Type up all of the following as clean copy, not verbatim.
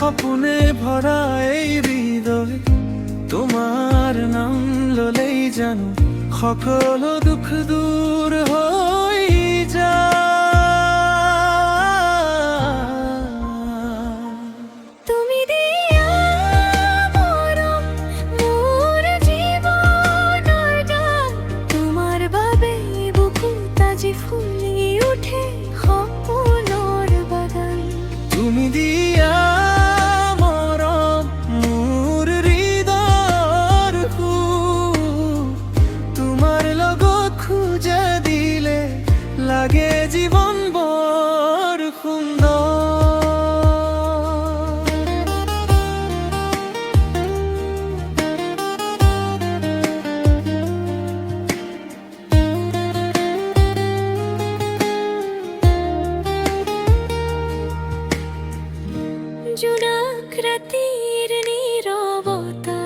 স্বপ্নে ভরা এই হৃদয় তোমার নাম ললেই জানো সকল দুঃখ দূর হই যায়। তুমি দিয়া মরম মোর জীবনের গান, তোমার বাবে বুকু তাজি ফুলি উঠে স্বপ্নর বাগান। তুমি দিয়া লাগে জীবন বড় সুন্দর। জোনাক রাতের নীরবতা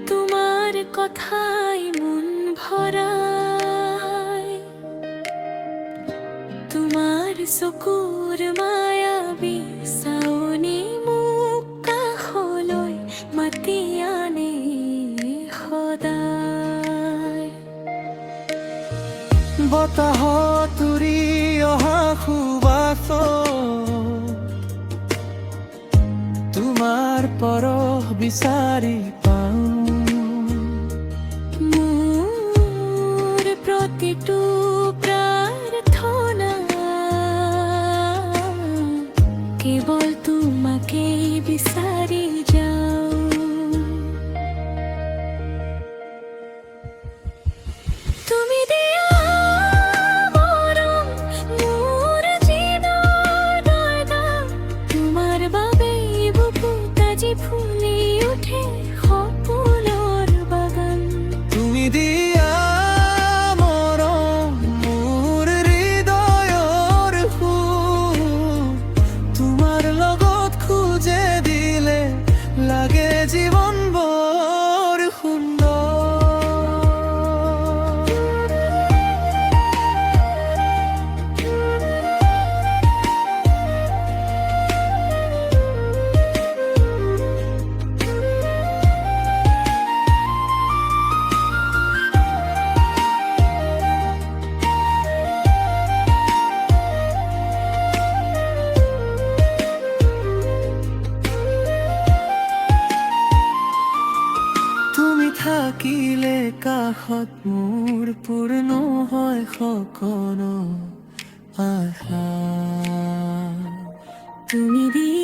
তোমার কথায় মন ভরা, তোমার চকুৰ মায়াবী চাৱনি মোক কাষলৈ মাতি আনে সদায়। বতাহত উৰি অহা সুবাস তোমাৰ পৰশ বিচাৰি পাওঁ। মোৰ প্ৰতিটো কেৱল তোমাকেই বিচাৰি যাওঁ। তুমি দিয়া মৰম মোৰ জীৱনৰ গান, তোমাৰ বাবে বুকু তাজি ফুলি উঠে সপোনৰ বাগান। তুমি দিয়া লাগে জীবন বড় সুন্দর। থাকিলে কাষত মোৰ পূৰ্ণ হয় সকলো আশা। তুমি দিয়া